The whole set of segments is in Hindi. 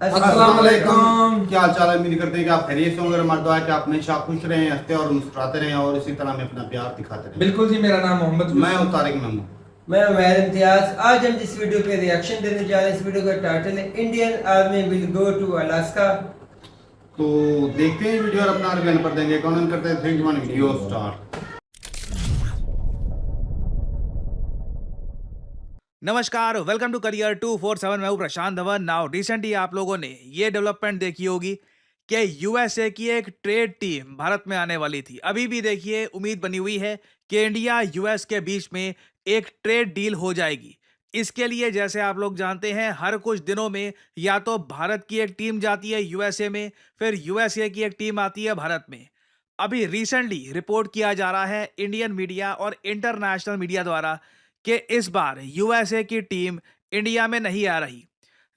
अस्सलाम वालेकुम। क्या हाल चाल है। उम्मीद करते हैं कि आप खैरियत से होंगे। हमारा दुआ है कि आप हमेशा खुश रहें, हंसते और मुस्कुराते रहें और इसी तरह हमें अपना प्यार दिखाते रहें। बिल्कुल जी, मेरा नाम मोहम्मद मैं हूं यूसुफ। तारिक मेमू। मैं उमैर इम्तियाज। आज हम जिस वीडियो पे रिएक्शन देने जा रहे हैं, इस वीडियो का टाइटल है Indian army will go to Alaska. तो देखते हैं वीडियो और अपना रिव्यू पर देंगे। कौन करते हैं 3 2 1 वीडियो स्टार्ट। नमस्कार, वेलकम टू करियर 247। मैं हूं प्रशांत धवन। नाउ रिसेंटली आप लोगों ने ये डेवलपमेंट देखी होगी कि यूएसए की एक ट्रेड टीम भारत में आने वाली थी। अभी भी देखिए उम्मीद बनी हुई है कि इंडिया यूएस के बीच में एक ट्रेड डील हो जाएगी। इसके लिए जैसे आप लोग जानते हैं, हर कुछ दिनों में या तो भारत की एक टीम जाती है यूएसए में, फिर यूएसए की एक टीम आती है भारत में। अभी रिसेंटली रिपोर्ट किया जा रहा है इंडियन मीडिया और इंटरनेशनल मीडिया द्वारा कि इस बार यूएसए की टीम इंडिया में नहीं आ रही।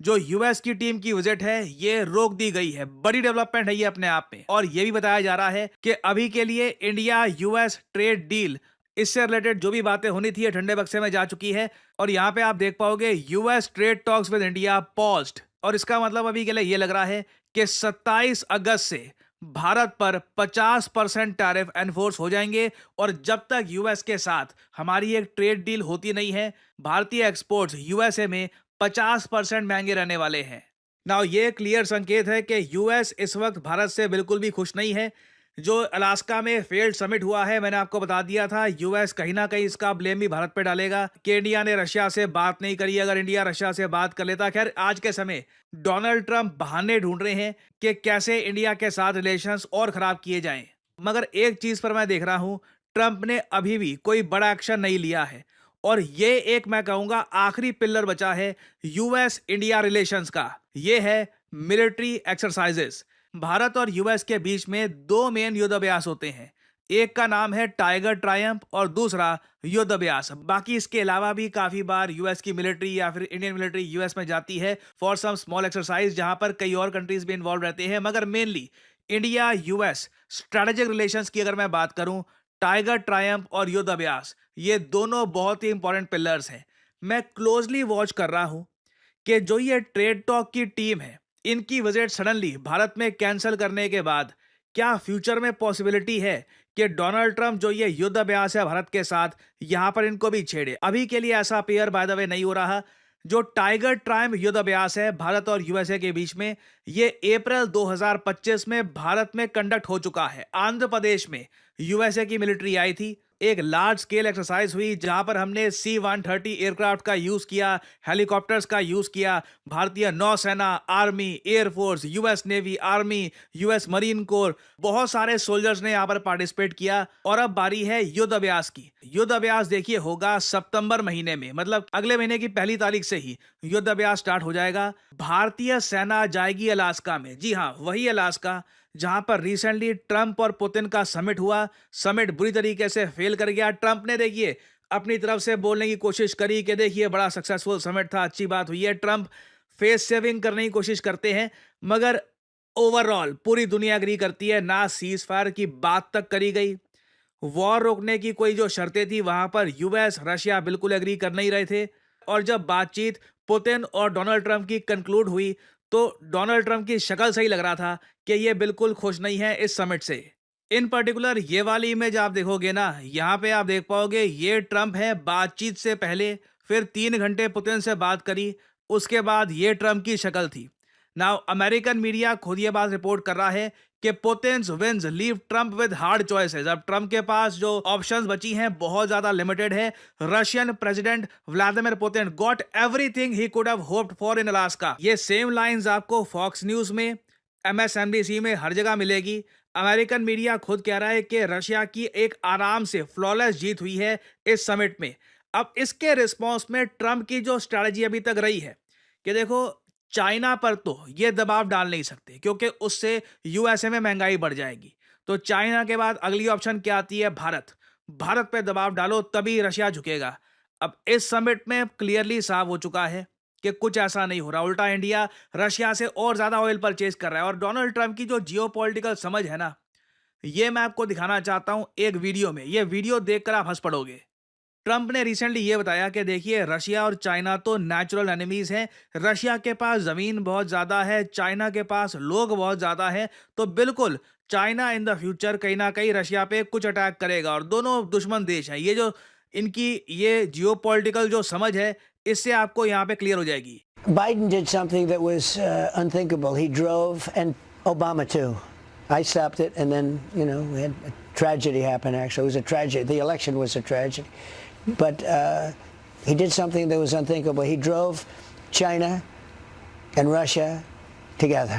जो यूएस की टीम की विजिट है ये रोक दी गई है। बड़ी डेवलपमेंट है ये अपने आप में। और ये भी बताया जा रहा है कि अभी के लिए इंडिया यूएस ट्रेड डील, इससे रिलेटेड जो भी बातें होनी थी ये ठंडे बक्से में जा चुकी है। और यहाँ पे आप देख पाओगे US trade talks with India paused. और इसका मतलब अभी के लिए ये लग रहा है कि 27 अगस्त से भारत पर 50% टैरिफ एनफोर्स हो जाएंगे। और जब तक यूएस के साथ हमारी एक ट्रेड डील होती नहीं है, भारतीय एक्सपोर्ट्स यूएसए में 50% महंगे रहने वाले हैं। नाउ ये क्लियर संकेत है कि यूएस इस वक्त भारत से बिल्कुल भी खुश नहीं है। जो अलास्का में फेल्ड समिट हुआ है, मैंने आपको बता दिया था, यूएस कहीं ना कहीं इसका ब्लेम भी भारत पे डालेगा कि इंडिया ने रशिया से बात नहीं करी। अगर इंडिया रशिया से बात कर लेता, खैर आज के समय डोनाल्ड ट्रंप बहाने ढूंढ रहे हैं कि कैसे इंडिया के साथ रिलेशंस और खराब किए जाएं। मगर एक चीज पर मैं देख रहा हूं, ट्रंप ने अभी भी कोई बड़ा एक्शन नहीं लिया है। और ये एक मैं कहूंगा आखिरी पिलर बचा है यूएस इंडिया रिलेशंस का, ये है मिलिट्री एक्सरसाइजेस। भारत और यूएस के बीच में दो मेन युद्ध अभ्यास होते हैं। एक का नाम है टाइगर ट्रायम्फ और दूसरा युद्ध अभ्यास। बाकी इसके अलावा भी काफी बार यूएस की मिलिट्री या फिर इंडियन मिलिट्री यूएस में जाती है फॉर सम स्मॉल एक्सरसाइज, जहां पर कई और कंट्रीज भी इन्वॉल्व रहते हैं। मगर mainly India US strategic relations की अगर मैं बात करूं, टाइगर ट्रायम्फ और युद्ध अभ्यास ये दोनों बहुत ही इंपॉर्टेंट पिलर्स हैं। मैं क्लोजली वॉच कर रहा हूं कि जो ये ट्रेड टॉक की टीम है, इनकी विजिट सडनली भारत में कैंसिल करने के बाद क्या फ्यूचर में पॉसिबिलिटी है कि डोनाल्ड ट्रंप जो ये युद्ध अभ्यास है भारत के साथ, यहां पर इनको भी छेड़े। अभी के लिए ऐसा पेयर बाय द वे नहीं हो रहा। जो टाइगर ट्रायम्फ युद्ध अभ्यास है भारत और यूएसए के बीच में, ये अप्रैल 2025 में भारत में कंडक्ट हो चुका है। आंध्र प्रदेश में यूएसए की मिलिट्री आई थी, एक लार्ज स्केल एक्सरसाइज हुई जहां पर हमने C-130 एयरक्राफ्ट का यूज किया, हेलीकॉप्टर्स का यूज किया। भारतीय नौसेना, army, air force, US navy, army, US marine core, बहुत सारे सोल्जर्स ने यहां पर पार्टिसिपेट किया। और अब बारी है युद्ध अभ्यास की। युद्ध अभ्यास देखिए होगा सितंबर महीने में, मतलब अगले महीने की 1 तारीख से ही युद्ध अभ्यास स्टार्ट हो जाएगा। भारतीय सेना जाएगी अलास्का में। जी हाँ, वही अलास्का जहां पर रिसेंटली ट्रंप और पुतिन का समिट हुआ। समिट बुरी तरीके से फेल कर गया। ट्रंप ने देखिए अपनी तरफ से बोलने की कोशिश करी कि देखिए बड़ा सक्सेसफुल समिट था, अच्छी बात हुई है। ट्रंप फेस सेविंग करने की कोशिश करते हैं, मगर ओवरऑल पूरी दुनिया एग्री करती है। ना सीज फायर की बात तक करी गई, वॉर रोकने की कोई जो शर्तें थी वहां पर यूएस रशिया बिल्कुल एग्री कर नहीं रहे थे। और जब बातचीत पुतिन और डोनाल्ड ट्रंप की कंक्लूड हुई, तो डोनाल्ड ट्रंप की शक्ल से ही लग रहा था कि ये बिल्कुल खुश नहीं है इस समिट से। इन पर्टिकुलर ये वाली इमेज आप देखोगे ना, यहाँ पे आप देख पाओगे ये ट्रंप है बातचीत से पहले। फिर 3 घंटे पुतिन से बात करी, उसके बाद ये ट्रंप की शक्ल थी। नाउ अमेरिकन मीडिया खुद ये बात रिपोर्ट कर रहा है कि Putin's wins leave Trump with hard choices. अब ट्रंप के पास जो ऑप्शंस बची हैं बहुत ज्यादा लिमिटेड है। Russian president Vladimir Putin got everything he could have hoped for in Alaska. ये सेम लाइंस आपको फॉक्स न्यूज में, MSNBC में हर जगह मिलेगी। अमेरिकन मीडिया खुद कह रहा है कि रशिया की एक आराम से फ्लॉलेस जीत हुई है इस समिट में। अब इसके रिस्पॉन्स में ट्रंप की जो स्ट्रैटेजी अभी तक रही है कि देखो, चाइना पर तो ये दबाव डाल नहीं सकते क्योंकि उससे यूएसए में महंगाई बढ़ जाएगी। तो चाइना के बाद अगली ऑप्शन क्या आती है? भारत। भारत पे दबाव डालो तभी रशिया झुकेगा। अब इस समिट में क्लियरली साफ हो चुका है कि कुछ ऐसा नहीं हो रहा। उल्टा इंडिया रशिया से और ज्यादा ऑयल परचेज कर रहा है। और डोनाल्ड ट्रंप की जो जियोपॉलिटिकल समझ है ना, ये मैं आपको दिखाना चाहता हूं एक वीडियो में। ये वीडियो देखकर आप हंस पड़ोगे। ट्रंप ने रिसेंटली ये बताया कि देखिए रशिया और चाइना तो नेचुरल एनिमीज हैं। रशिया के पास ज़मीन बहुत ज़्यादा है, चाइना के पास लोग बहुत ज़्यादा हैं, तो बिल्कुल चाइना इन द फ्यूचर कहीं ना कहीं रशिया पे कुछ अटैक करेगा और दोनों दुश्मन देश हैं। ये जो इनकी ये जियोपॉलिटिकल जो समझ है, इससे आपको यहाँ पे क्लियर हो जाएगी। Biden did something that was unthinkable. He drove, and Obama too. I stopped it, and then, we had a tragedy happen, actually. It was a tragedy. The election was a tragedy. But he did something that was unthinkable. He drove China and Russia together.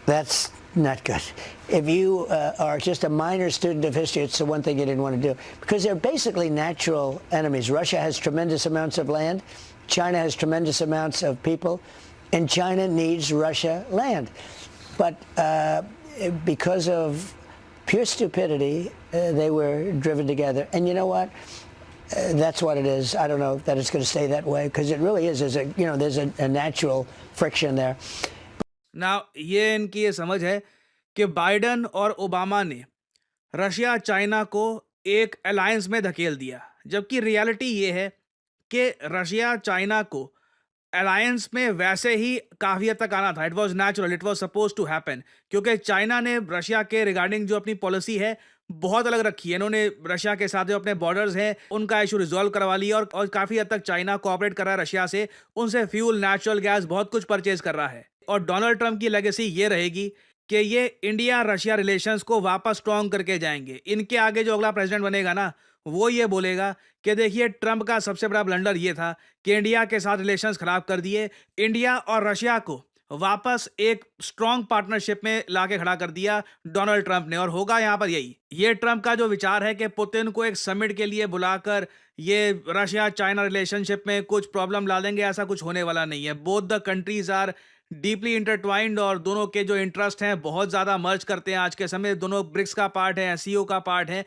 That's not good. If you are just a minor student of history, it's the one thing you didn't want to do. Because they're basically natural enemies. Russia has tremendous amounts of land. China has tremendous amounts of people. And China needs Russia land. But because of pure stupidity, they were driven together. And you know what? That's what it is. I don't know that it's going to stay that way, because it really is. There's a natural friction there. ना ये इनकी ये समझ है कि बाइडन और ओबामा ने रशिया चाइना को एक अलायंस में धकेल दिया, जबकि रियलिटी ये है कि रशिया चाइना को अलायंस में वैसे ही काफ़ी हद तक आना था। It was natural, it was suppose to happen, क्योंकि चाइना ने रशिया के रिगार्डिंग जो अपनी पॉलिसी है बहुत अलग रखी है। इन्होंने रशिया के साथ जो अपने बॉर्डर्स हैं उनका इशू रिजॉल्व करवा लिया और काफ़ी हद तक चाइना कोऑपरेट कर रहा है रशिया से, उनसे फ्यूल, नेचुरल गैस, बहुत कुछ परचेज कर रहा है। और डोनाल्ड ट्रंप की लेगेसी ये रहेगी कि ये इंडिया रशिया रिलेशंस को वापस स्ट्रॉन्ग करके जाएंगे। इनके आगे जो अगला प्रेसिडेंट बनेगा ना, वो ये बोलेगा कि देखिए ट्रंप का सबसे बड़ा ब्लंडर ये था कि इंडिया के साथ रिलेशंस खराब कर दिए, इंडिया और रशिया को वापस एक स्ट्रॉन्ग पार्टनरशिप में लाके खड़ा कर दिया डोनाल्ड ट्रंप ने। और होगा यहाँ पर यही। ये ट्रंप का जो विचार है कि पुतिन को एक समिट के लिए बुलाकर ये रशिया चाइना रिलेशनशिप में कुछ प्रॉब्लम ला देंगे, ऐसा कुछ होने वाला नहीं है। Both the countries are deeply intertwined और दोनों के जो इंटरेस्ट हैं बहुत ज़्यादा मर्ज करते हैं आज के समय। दोनों ब्रिक्स का पार्ट है, एससीओ का पार्ट है।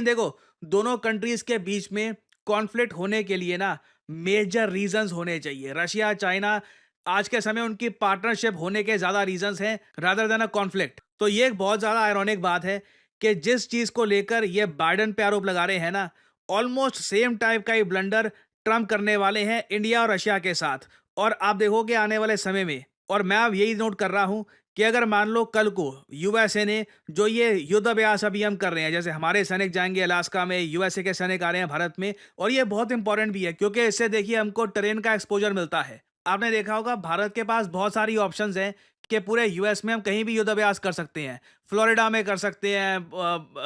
देखो, दोनों कंट्रीज के बीच में कॉन्फ्लिक्ट होने के लिए ना मेजर रीजंस होने चाहिए। रशिया चाइना आज के समय उनकी पार्टनरशिप होने के ज़्यादा रीजंस हैं रादर देन अ कॉन्फ्लिक्ट। तो ये एक बहुत ज़्यादा आयरॉनिक बात है कि जिस चीज़ को लेकर ये बाइडन पे आरोप लगा रहे हैं ना, ऑलमोस्ट सेम टाइप का ही ब्लंडर ट्रंप करने वाले हैं इंडिया और रशिया के साथ। और आप देखोगे आने वाले समय में, और मैं अब यही नोट कर रहा हूं कि अगर मान लो कल को यूएसए ने जो ये युद्ध अभ्यास अभी हम कर रहे हैं, जैसे हमारे सैनिक जाएंगे अलास्का में, यूएसए के सैनिक आ रहे हैं भारत में, और ये बहुत इंपॉर्टेंट भी है क्योंकि इससे देखिए हमको टेरेन का एक्सपोजर मिलता है। आपने देखा होगा भारत के पास बहुत सारी ऑप्शंस हैं कि पूरे यूएस में हम कहीं भी युद्ध अभ्यास कर सकते हैं। फ्लोरिडा में कर सकते हैं,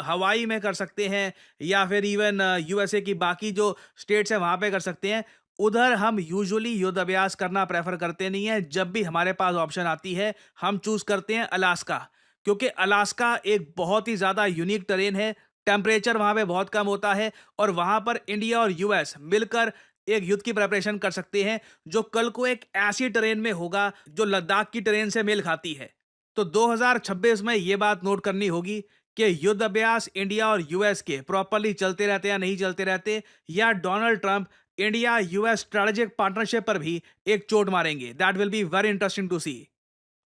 हवाई में कर सकते हैं, या फिर इवन यूएसए की बाकी जो स्टेट्स हैं वहाँ पे कर सकते हैं। उधर हम यूजुअली युद्ध अभ्यास करना प्रेफर करते नहीं है। जब भी हमारे पास ऑप्शन आती है हम चूज करते हैं अलास्का, क्योंकि अलास्का एक बहुत ही ज़्यादा यूनिक टेरेन है। टेम्परेचर वहाँ पे बहुत कम होता है और वहाँ पर इंडिया और यूएस मिलकर एक युद्ध की प्रिपरेशन कर सकते हैं जो कल को एक ऐसी टेरेन में होगा जो लद्दाख की टेरेन से मेल खाती है। तो 2026 में ये बात नोट करनी होगी कि युद्ध अभ्यास इंडिया और यूएस के प्रॉपरली चलते रहते या नहीं चलते रहते, या Donald Trump India US strategic partnership पर भी एक चोट मारेंगे। That will be very interesting to see.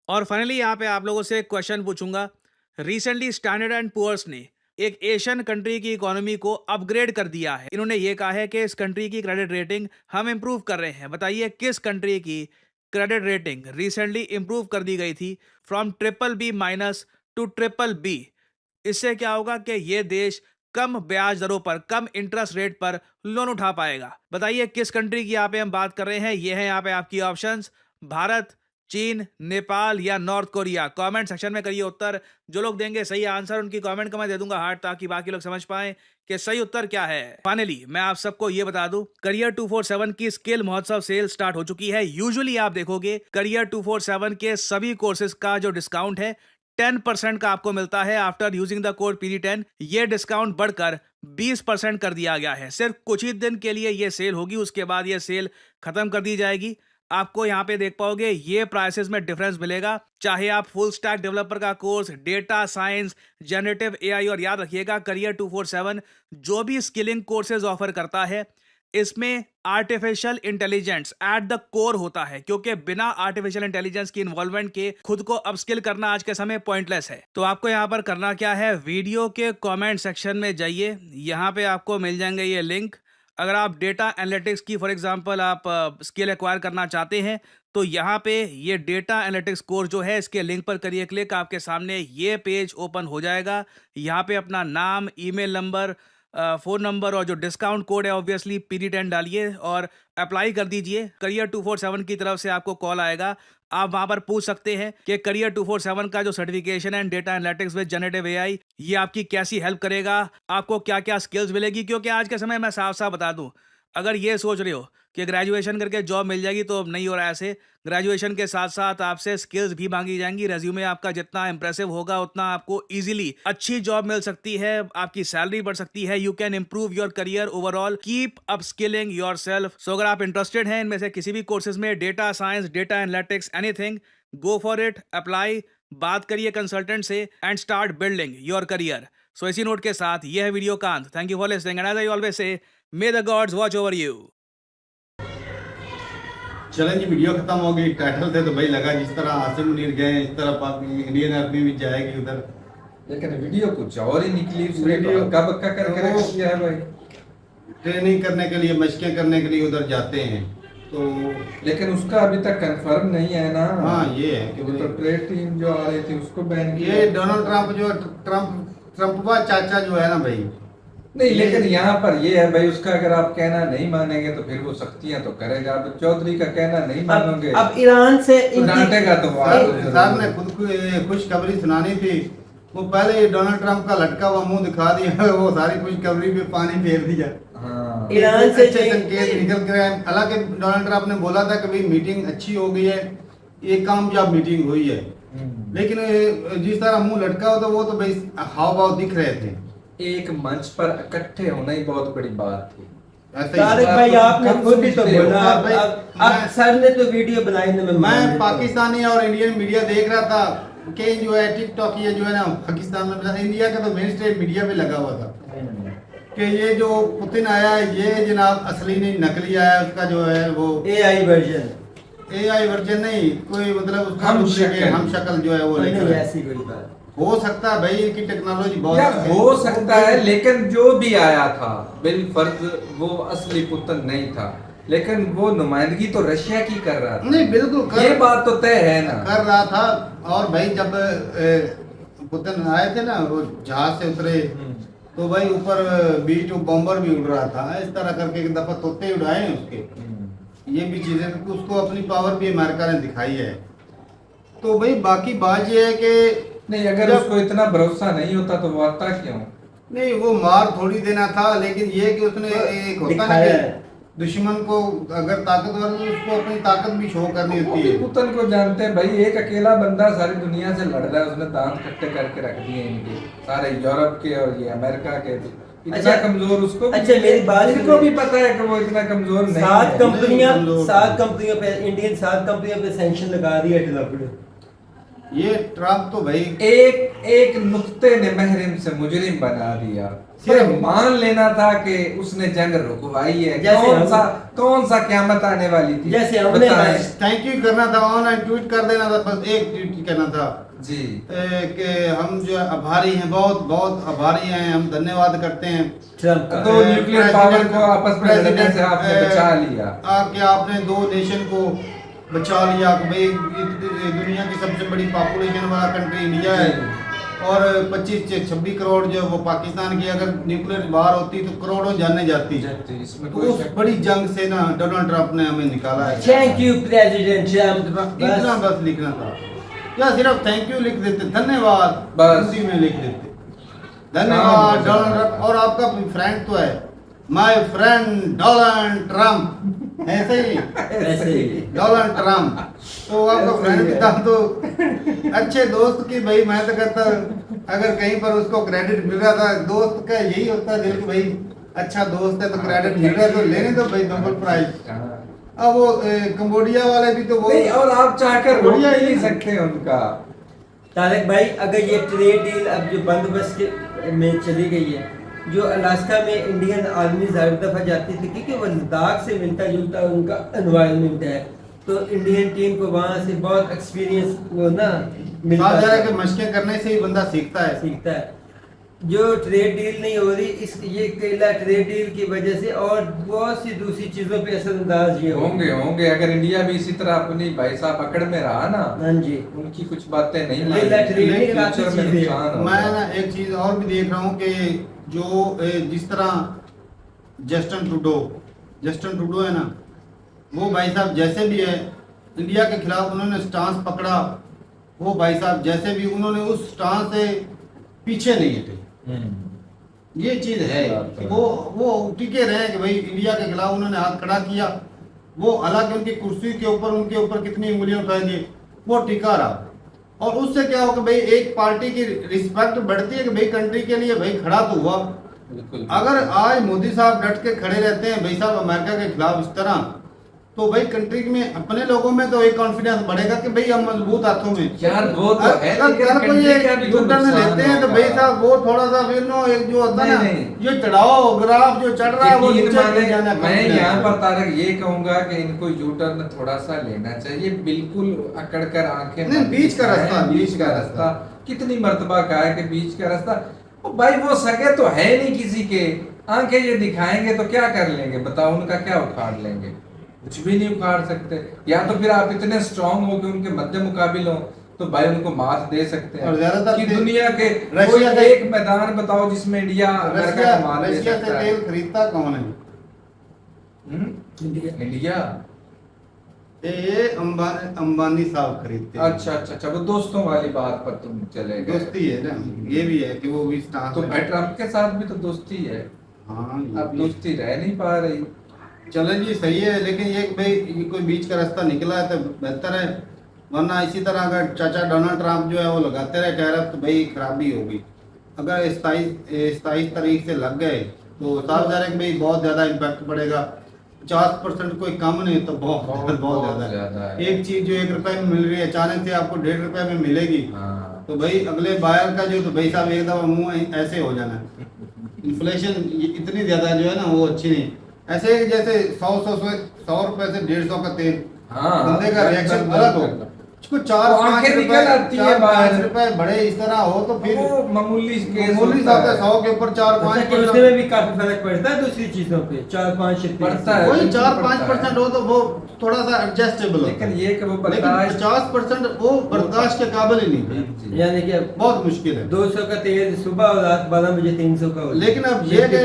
और फाइनली यहाँ पे आप लोगों से एक क्वेश्चन पूछूंगा। रिसेंटली स्टैंडर्ड एंड पुअर्स ने एक एशियन कंट्री की इकोनॉमी को अपग्रेड कर दिया है। इन्होंने ये कहा है कि इस कंट्री की क्रेडिट रेटिंग हम इंप्रूव कर रहे हैं। बताइए किस कंट्री की क्रेडिट रेटिंग रिसेंटली इंप्रूव कर दी गई थी फ्रॉम BBB- टू BBB। इससे क्या होगा कि ये देश कम ब्याज दरों पर, कम इंटरेस्ट रेट पर लोन उठा पाएगा। बताइए किस कंट्री की यहाँ पे हम बात कर रहे हैं। ये है यहाँ पे आपकी ऑप्शंस, भारत, चीन, नेपाल या नॉर्थ कोरिया। कमेंट सेक्शन में करिए उत्तर। जो लोग देंगे सही आंसर उनकी कमेंट को मैं दे दूंगा हार्ट, ताकि बाकी लोग समझ पाएं कि सही उत्तर क्या है। फाइनली मैं आप सबको ये बता दूं, करियर 247 की स्किल महोत्सव सेल स्टार्ट हो चुकी है। यूजुअली आप देखोगे करियर 247 के सभी कोर्सेज का जो डिस्काउंट है 10% का आपको मिलता है after using the code PD10। ये डिस्काउंट बढ़कर 20% कर दिया गया है। सिर्फ कुछ ही दिन के लिए ये सेल होगी, उसके बाद ये सेल खत्म कर दी जाएगी। आपको यहाँ पे देख पाओगे ये प्राइसेस में डिफरेंस मिलेगा, चाहे आप फुल स्टैक डेवलपर का course, data science, generative AI, और याद रखिएगा करियर 247 जो भी स्किलिंग कोर्सेज ऑफर करता है इसमें artificial intelligence at the core होता है, क्योंकि बिना आर्टिफिशियल इंटेलिजेंस की इन्वॉल्वमेंट के खुद को अपस्किल करना आज के समय पॉइंटलेस है। तो आपको यहाँ पर करना क्या है, वीडियो के कमेंट सेक्शन में जाइए, यहाँ पे आपको मिल जाएंगे ये लिंक। अगर आप डेटा एनालिटिक्स की फॉर एग्जांपल आप स्किल एक्वायर करना चाहते हैं तो यहाँ पे ये डेटा एनालिटिक्स कोर्स जो है इसके लिंक पर करिए क्लिक, आपके सामने ये पेज ओपन हो जाएगा। यहाँ पे अपना नाम, ईमेल नंबर, फ़ोन नंबर और जो डिस्काउंट कोड है ऑब्वियसली PD10 डालिए और अप्लाई कर दीजिए। करियर 247 की तरफ से आपको कॉल आएगा। आप वहां पर पूछ सकते हैं कि करियर 247 का जो सर्टिफिकेशन है data analytics with generative AI ये आपकी कैसी हेल्प करेगा, आपको क्या क्या स्किल्स मिलेगी। क्योंकि आज के समय मैं साफ साफ बता दूं, अगर ये सोच रहे हो कि ग्रेजुएशन करके जॉब मिल जाएगी तो नहीं हो रहा है ऐसे। ग्रेजुएशन के साथ साथ आपसे स्किल्स भी मांगी जाएंगी। रेज्यूमे आपका जितना इंप्रेसिव होगा उतना आपको इजीली अच्छी जॉब मिल सकती है, आपकी सैलरी बढ़ सकती है। You can improve your career overall, keep up skilling yourself. So अगर आप इंटरेस्टेड हैं इनमें से किसी भी कोर्सेज में, data science, data analytics, anything, go for it, apply, बात करिए कंसल्टेंट से and start building your career. So इसी नोट के साथ ये है वीडियो का अंत। Thank you for listening and as I always say, may the gods watch over you. चलें जी, वीडियो खत्म हो गई। टाइटल थे तो भाई लगा जिस तरह आसिम मुनीर गए इस तरह पाकिस्तान इंडियन आर्मी भी जाएगी उधर, लेकिन वीडियो कुछ और ही निकली। उसने तो हल्का बक्का करके रख दिया है भाई। ट्रेनिंग करने के लिए, मशकें करने के लिए उधर जाते हैं तो, लेकिन उसका अभी तक कंफर्म नहीं है ना। हाँ ये है कि वो तो ट्रेड टीम जो आ रही थी उसको बैन किया। ये डोनाल्ड ट्रंप जो ट्रंपवा चाचा जो है ना भाई, नहीं लेकिन यहाँ पर ये है भाई, उसका अगर आप कहना नहीं मानेंगे तो फिर वो सख्तियां तो करेगा। अब चौधरी का कहना नहीं मानोगे अब ईरान से तो डांटेगा तो साहब ने खुद को खुशखबरी सुनानी थी। वो पहले ही डोनाल्ड ट्रंप का लटका हुआ मुंह दिखा दिया, वो सारी खुशखबरी पे पानी फेर दिया। हाँ। ईरान से अच्छे संकेत निकल कर आए। हालांकि डोनाल्ड ट्रंप ने बोला था कि भाई मीटिंग अच्छी हो गई है, ये कामयाब मीटिंग हुई है, लेकिन जिस तरह मुंह लटका हो तो वो तो भाई हाव भाव दिख रहे थे। एक मंच पर इकट्ठे होना ही बहुत बड़ी बात थी। तारिक भाई आपने खुद भी तो बोला, भाई, अब सर ने तो वीडियो बनाई ना, मैं पाकिस्तानी और इंडियन मीडिया देख रहा था कि जो है टिकटॉक ये जो है ना पाकिस्तान में, इंडिया का तो मेन स्ट्रीम मीडिया पे लगा हुआ था कि ये जो पुतिन आया ये जनाब असली नहीं नकली आया, उसका जो है वो AI वर्जन नहीं, कोई मतलब उसका हम शक्ल जो है वो नहीं, ऐसी कोई बात हो सकता है भाई, इनकी टेक्नोलॉजी बहुत हो सकता है। लेकिन जो भी आया था बिल फर्ज वो असली पुतिन नहीं था, लेकिन वो नुमाइंदगी तो रशिया की कर रहा था। नहीं बिल्कुल ये बात तो तय है ना, कर रहा था। और भाई जब पुतिन आए थे ना, वो जहाज से उतरे तो भाई ऊपर बीच बॉम्बर भी उड़ रहा था। इस तरह करके एक दफा तोते उड़ाए हैं उसके। ये भी चीजें उसको अपनी पावर भी अमेरिका ने दिखाई है। तो भाई बाकी बात ये है कि नहीं, अगर उसको इतना भरोसा नहीं होता तो वो आता क्यों? नहीं, वो मार थोड़ी देना था, लेकिन ये कि उसने एक होता है कि दुश्मन को अगर ताकतवर है उसको अपनी ताकत भी शो करनी होती है। पुतिन को जानते हैं भाई, एक अकेला बंदा सारी दुनिया से लड़ रहा है, उसने दांत खट्टे करके रख दिए इनके सारे यूरोप के और ये अमेरिका के। इतना कमजोर उसको, अच्छा मेरी बात को भी पता है कि वो इतना कमजोर नहीं। 7 कंपनियों पे इंडियन 7 कंपनियों पे सैंक्शन लगा दिया डेवलपर। ये ट्रंप तो भाई एक नुक्ते ने महरिम से मुजरिम बना दिया। सिर्फ मान लेना था कि उसने जंग रुकवाई है। कौन सा क़यामत आने वाली थी? जैसे हमने थैंक यू करना था, ऑनलाइन ट्वीट कर देना था, बस एक ट्वीट करना था जी कि हम जो आभारी हैं, बहुत बहुत आभारी हैं, हम धन्यवाद करते हैं ट्रंप का। तो न्यूक्लियर पावर को आपस में लड़ने से आपने बचा लिया, कि आपने 2 नेशन को बचा लिया। भाई दुनिया की सबसे बड़ी पॉपुलेशन वाला कंट्री इंडिया है और 25 से 26 करोड़ जो वो पाकिस्तान की अगर न्यूक्लियर वार होती तो करोड़ों जाने जाती। इसमें तो उस बड़ी जंग से ना डोनाल्ड ट्रंप ने हमें निकाला है। Thank you president Trump. इतना बस लिखना था, या सिर्फ थैंक यू लिख देते, धन्यवाद बस उसी में लिख देते, धन्यवाद डोनाल्ड ट्रंप। और आपका फ्रेंड तो है, माय फ्रेंड डोनाल्ड ट्रंप, ऐसे ही डोनाल्ड ट्रंप। तो आपका फ्रेंड भी था तो अच्छे दोस्त की भाई, मैं तो कहता अगर कहीं पर उसको क्रेडिट मिल रहा था, दोस्त का यही होता है दिल, भाई अच्छा दोस्त है तो क्रेडिट मिल रहा है तो लेने दो भाई नोबेल प्राइज। अब वो कंबोडिया वाले भी तो वो नहीं, और आप चाहकर रोक ही नहीं सकते उनका। तारिक भाई अगर ये ट्रेड डील अब जो बंदोबस्त में चली गई है, जो अलास्का में इंडियन आर्मी ज़्यादा दफ़ा जाती थी क्योंकि वो लद्दाख से मिलता जुलता उनका एनवायरनमेंट है, तो इंडियन टीम को वहाँ से बहुत एक्सपीरियंस वो ना मिलता है कि मशकें करने से ही बंदा सीखता है। जो ट्रेड डील नहीं हो रही, इस ये केला ट्रेड डील की वजह से और बहुत सी दूसरी चीजों पे असरअंदाज ये होंगे अगर इंडिया भी इसी तरह अपनी भाई साहब पकड़ में रहा ना, हाँ जी, उनकी कुछ बातें नहीं केला ट्रेड डील फ्यूचर में नुकसान होगा। मैं ना एक चीज और भी देख रहा हूँ कि जो जिस तरह जस्टिन ट्रूडो है ना, वो भाई साहब जैसे भी है इंडिया के खिलाफ उन्होंने स्टांस पकड़ा, वो भाई साहब जैसे भी उन्होंने उस स्टांस से पीछे नहीं हटे। ये चीज है कि वो टिके रहे कि भाई इंडिया के खिलाफ उन्होंने हाथ खड़ा किया। वो हालांकि उनकी कुर्सी के ऊपर उनके ऊपर कितनी उंगलियां उठाएंगे, वो टिका रहा। और उससे क्या होगा भाई, एक पार्टी की रिस्पेक्ट बढ़ती है कि भाई कंट्री के लिए भाई खड़ा तो हुआ। अगर आज मोदी साहब डट के खड़े रहते हैं भाई साहब अमेरिका के खिलाफ इस तरह, तो भाई कंट्री में अपने लोगों में तो एक कॉन्फिडेंस बढ़ेगा कि भाई हम मजबूत हाथों में। यार वो तो है, अगर कोई ये यूटर्न लेते हैं तो भाई साहब वो थोड़ा सा फिर नो एक जो होता है ना, ये चढ़ाओ ग्राफ जो चढ़ रहा है वो नीचे गिर जाना। मैं यहाँ पर तारक ये कहूंगा कि इनको यूटर्न थोड़ा सा लेना चाहिए, बिल्कुल अकड़ कर आंखें नहीं, बीच का रास्ता कितनी मर्तबा कहा है कि बीच का रास्ता। भाई वो सगे तो है नहीं किसी के, आंखें ये दिखाएंगे तो क्या कर लेंगे बताओ, उनका क्या उखाड़ लेंगे, कुछ भी नहीं उखाड़ सकते। या तो फिर आप इतने स्ट्रांग हो कि उनके मध्य मुकाबिल हो तो भाई उनको मात दे सकते हैं। और ज्यादातर कि दुनिया के रशिया कोई से- एक मैदान बताओ जिसमें इंडिया अमेरिका को मात दे रशिया सकता से है। तेल खरीदता कौन है? इंडिया ये अंबानी साहब खरीदते हैं। अच्छा वो दोस्तों वाली बात पर तुम चले गए। दोस्ती है ना, ये भी है कि वो भी स्टाफ तो भाई ट्रम्प के साथ भी तो दोस्ती है, हाँ अब दोस्ती रह नहीं पा रही। चलो जी सही है, लेकिन ये भाई ये कोई बीच का रास्ता निकला है तो बेहतर है, वरना इसी तरह अगर चाचा डोनाल्ड ट्रम्प जो है वो लगाते रहे टैरिफ तो भाई खराबी होगी। अगर 27 तारीख से लग गए तो साफ जा रहा है कि भाई बहुत ज़्यादा इम्पैक्ट पड़ेगा। 50% कोई कम नहीं तो बहुत ज़्यादा है। एक चीज़ जो 1 रुपए में मिल रही है अचानक से आपको 1.5 रुपए में मिलेगी, तो भाई अगले बायर का जो तो भाई साहब एक दफ़ा मुँह ऐसे हो जाना है। इन्फ्लेशन इतनी ज़्यादा जो है ना वो अच्छी नहीं। ऐसे जैसे 100 रुपए से 150 का तेल, बंदे का रिएक्शन अलग हो। उसको 4-5 रुपए बड़े इस तरह हो तो फिर मामूली साहब 100 के ऊपर 4-5 उसमें में भी काफी फर्क पड़ता है दूसरी चीजों पे, 4-5 पड़ता है। वही 4-5% हो तो वो थोड़ा सा एडजस्टेबल हो, लेकिन ये कि वो 50% वो बर्दाश्त के काबिल ही नहीं है। यानी कि बहुत मुश्किल है। 200 का तेल सुबह और रात 12 बजे 300 का हो। लेकिन अब ये कि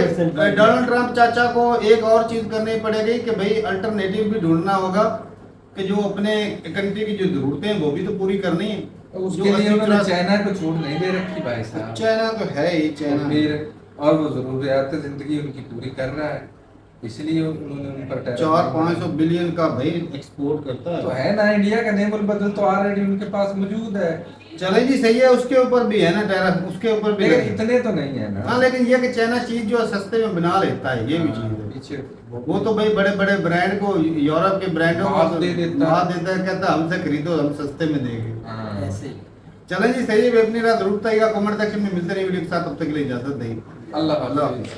डोनाल्ड ट्रम्प चाचा को एक और चीज करनी पड़ेगी कि भाई अल्टरनेटिव भी ढूंढना होगा कि जो अपने कंट्री की जो जरूरतें हैं वो भी तो पूरी करनी है। उसके लिए उन्होंने चाइना को छूट नहीं दे रखी भाई साहब। चाइना तो है ही चाइना, और वो जरूरियात जिंदगी उनकी पूरी कर रहा है, इसलिए उन्होंने उन पर 400-500 बिलियन का भाई एक्सपोर्ट करता है। तो है ना, इंडिया का नेमुल बदल तो ऑलरेडी उनके पास मौजूद है। चले जी सही है, उसके ऊपर भी है ना टैरिफ, उसके ऊपर भी लेकिन इतने तो नहीं है ना। हाँ, लेकिन ये कि चाइना चीज जो सस्ते में बना लेता है, ये भी चीज है। पीछे वो तो भाई बड़े बड़े ब्रांड को, यूरोप के ब्रांडों को मात दे देता है, कहता हमसे खरीदो हम सस्ते में देंगे। ऐसे ही। चलें जी सही है, अपनी रात जरूर आएगा। कमेंट सेक्शन में मिलते रहिए वीडियो के साथ, तब तक के लिए इजाजत दें। अल्लाह हाफ़िज़।